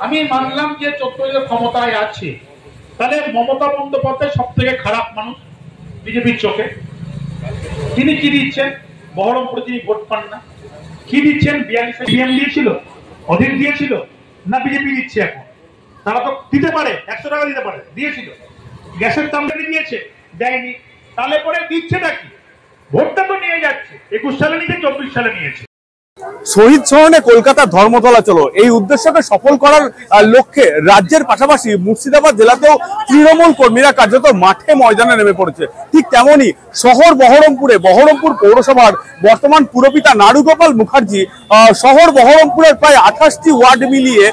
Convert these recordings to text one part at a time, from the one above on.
আমি মানলাম যে 14 ক্ষমতায় আছে, তাহলে মমতা বন্দ্যোপাধ্যায় সব থেকে খারাপ মানুষ বিজেপির চোখে। তিনি কি দিচ্ছেন? বহরমপুরে তিনি ভোট পান না, কি দিচ্ছেন? 42 বিএম দিয়েছিল, অধীর দিয়েছিল না বিজেপি দিচ্ছে এখন? তারা তো দিতে পারে, 100 টাকা দিতে পারে, দিয়েছিল। গ্যাসের দাম দিয়েছে, দেয়নি। তাহলে পরে দিচ্ছে নাকি? ভোটটা তো নিয়ে যাচ্ছে, 21 সালে নিয়েছে, 24 সালে নিয়েছে। শহীদ স্মরণে কলকাতা ধর্মতলা চলো, এই উদ্দেশ্যকে সফল করার লক্ষ্যে রাজ্যের পাশাপাশি মুর্শিদাবাদ জেলাতেও তৃণমূল কর্মীরা কার্যত মাঠে ময়দানে নেমে পড়েছে। ঠিক তেমনই শহর বহরমপুর পৌরসভার বর্তমান পুরপিতা নারুগোপাল মুখার্জি শহর বহরমপুরের প্রায় 28টি ওয়ার্ড মিলিয়ে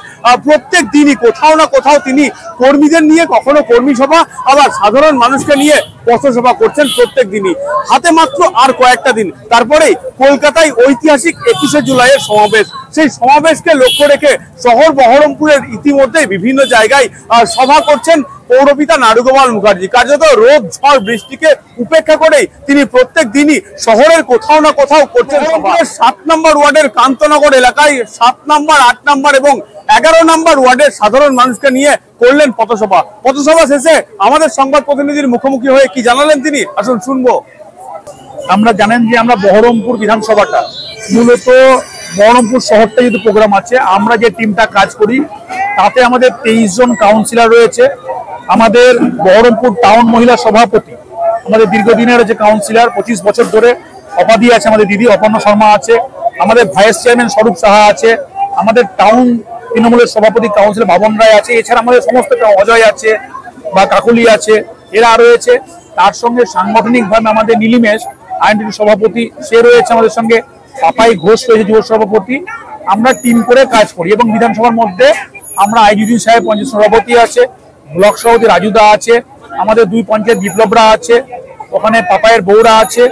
প্রত্যেক দিনই কোথাও না কোথাও তিনি কর্মীদের নিয়ে, কখনো কর্মী সভা, আবার সাধারণ মানুষকে নিয়ে পথসভা করছেন প্রত্যেক দিনই। হাতে মাত্র আর কয়েকটা দিন, তারপরেই কলকাতায় ঐতিহাসিক 21শে জুলাইয়ের সমাবেশ। সেই সমাবেশকে লক্ষ্য রেখে শহর বহরমপুরের ইতিমধ্যে বিভিন্ন জায়গায় সভা করছেন পৌরপিতা নারুগোপাল মুখার্জি। কার্যত রোদ ঝড় বৃষ্টিকে উপেক্ষা করেই তিনি প্রত্যেক দিনই শহরের কোথাও না কোথাও করছেন সভা। 7 নম্বর ওয়ার্ডের কান্তনগর এলাকায় 7 নম্বর, 8 নম্বর এবং 11 নম্বর ওয়ার্ডের সাধারণ মানুষকে নিয়ে করলেন পথসভা। পথসভা শেষে আমাদের সংবাদ প্রতিনিধির মুখোমুখি হয়ে কি জানালেন তিনি, আসুন শুনবো। আমরা জানেন যে আমরা বহরমপুর বিধানসভাটা মূলত বহরমপুর শহরটা যদি প্রোগ্রাম আছে, আমরা যে টিমটা কাজ করি তাতে আমাদের 23 জন কাউন্সিলর রয়েছে। আমাদের বহরমপুর টাউন মহিলা সভাপতি, আমাদের দীর্ঘদিনের যে কাউন্সিলর 25 বছর ধরে অপাদি আছে, আমাদের দিদি অপর্ণা শর্মা আছে, আমাদের ভাইস চেয়ারম্যান স্বরূপ সাহা আছে, আমাদের টাউন তৃণমূলের সভাপতি কাউন্সিলর ভাবন রায় আছে, এছাড়া আমাদের সমস্ত অজয় আছে বা কাকুলি আছে, এরা রয়েছে। তার সঙ্গে সাংগঠনিকভাবে আমাদের নীলিমেশ আইনজীবী সভাপতি, সে রয়েছে আমাদের সঙ্গে, পাপাই ঘোষ রয়েছে যুব সভাপতি। আমরা টিম করে কাজ করি এবং বিধানসভার মধ্যে আমরা আইনজীবী সাহেব পঞ্চায়েত সভাপতি আছে, ব্লক সভাপতি রাজুদা আছে, আমাদের 2 পঞ্চায়েত বিপ্লবরা আছে, ওখানে পাপাইয়ের বউরা আছে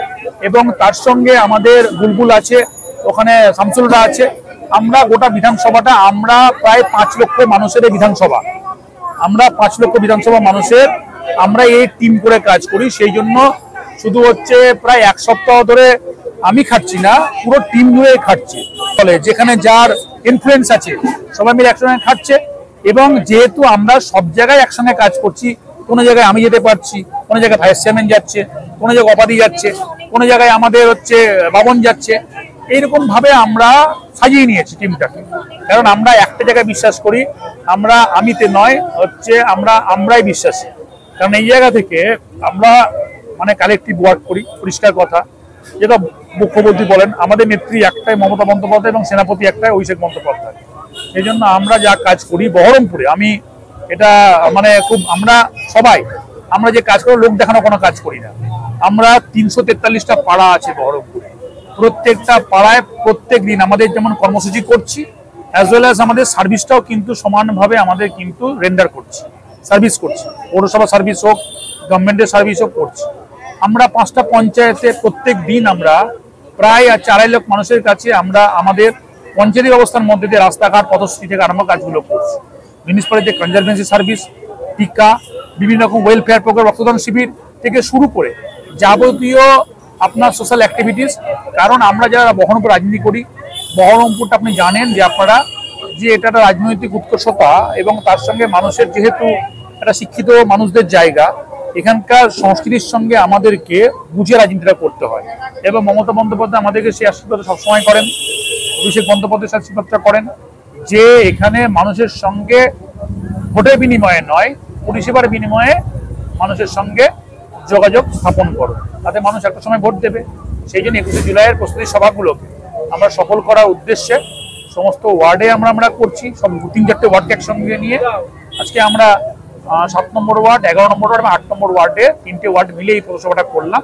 এবং তার সঙ্গে আমাদের বুলবুল আছে, ওখানে শামসুলরা আছে। আমরা গোটা বিধানসভাটা, আমরা প্রায় 5 লক্ষ মানুষের এই বিধানসভা, আমরা 5 লক্ষ বিধানসভা মানুষের আমরা এই টিম করে কাজ করি। সেই জন্য শুধু হচ্ছে প্রায় 1 সপ্তাহ ধরে আমি খাচ্ছি না, পুরো টিম নিয়ে খাচ্ছি। ফলে যেখানে যার ইনফ্লুয়েন্স আছে সবাই মিলে একসঙ্গে খাচ্ছে এবং যেহেতু আমরা সব জায়গায় একসঙ্গে কাজ করছি, কোনো জায়গায় আমি যেতে পারছি, কোনো জায়গায় ভাইস চেয়ারম্যান যাচ্ছে, কোনো জায়গায় অপাদি যাচ্ছে, কোনো জায়গায় আমাদের হচ্ছে বাবন যাচ্ছে, এইরকম ভাবে আমরা সাজিয়ে নিয়েছি টিমটাকে। কারণ আমরা একটা জায়গায় বিশ্বাস করি, আমরা আমিতে নয়, হচ্ছে আমরাই বিশ্বাসী। কারণ এই জায়গা থেকে আমরা মানে কালেকটিভ ওয়ার্ক করি। পরিষ্কার কথা, যেটা মুখ্যমন্ত্রী বলেন, আমাদের নেত্রী একটাই মমতা বন্দ্যোপাধ্যায় এবং সেনাপতি একটাই অভিষেক বন্দ্যোপাধ্যায়। এই জন্য আমরা যা কাজ করি বহরমপুরে, আমি এটা মানে খুব, আমরা সবাই আমরা যে কাজ করি লোক দেখানো কোনো কাজ করি না। আমরা 343টা পাড়া আছে বহরমপুরে, প্রত্যেকটা পাড়ায় প্রত্যেক দিন আমাদের যেমন কর্মসূচি করছি, অ্যাজ ওয়েল অ্যাজ আমাদের সার্ভিসটাও কিন্তু সমানভাবে আমাদের কিন্তু রেন্ডার করছি, সার্ভিস করছি। পৌরসভা সার্ভিস হোক, গভর্নমেন্টের সার্ভিস হোক করছি। আমরা 5টা পঞ্চায়েতে প্রত্যেক দিন আমরা প্রায় 4.5 লাখ মানুষের কাছে আমরা আমাদের পঞ্চায়েত ব্যবস্থার মধ্যে দিয়ে রাস্তাঘাট, পথশ্রী থেকে আরম্ভ কাজগুলো করছি। মিউনিসিপ্যালিটি কনজারভেন্সি সার্ভিস, টিকা, বিভিন্ন রকম ওয়েলফেয়ার প্রোগ্রাম, রক্তদান শিবির থেকে শুরু করে যাবতীয় আপনার সোশ্যাল অ্যাক্টিভিটিস। কারণ আমরা যারা বহরমপুর রাজনীতি করি, বহরমপুরটা আপনি জানেন যে আপনারা যে এটা একটা রাজনৈতিক উৎকর্ষতা এবং তার সঙ্গে মানুষের যেহেতু একটা শিক্ষিত মানুষদের জায়গা, এখানকার সংস্কৃতির সঙ্গে আমাদেরকে বুঝে রাজনীতিটা করতে হয়। এবং মমতা বন্দ্যোপাধ্যায় আমাদেরকে সেই আশীর্বাদ সবসময় করেন, অভিষেক বন্দ্যোপাধ্যায় আশীর্বাদটা করেন যে এখানে মানুষের সঙ্গে ভোটের বিনিময়ে নয়, পরিষেবার বিনিময়ে মানুষের সঙ্গে যোগাযোগ স্থাপন করো, তাতে মানুষ একটা সময় ভোট দেবে। সেই জন্য 21শে জুলাইয়ের প্রস্তুতি সভাগুলোকে আমরা সফল করার উদ্দেশ্যে সমস্ত ওয়ার্ডে আমরা করছি, সব 3-4টে ওয়ার্ডকে একসঙ্গে নিয়ে আজকে আমরা 7 নম্বর ওয়ার্ড, 11 নম্বর ওয়ার্ড এবং 8 নম্বর ওয়ার্ডে 3টে ওয়ার্ড মিলে এই পৌরসভাটা করলাম।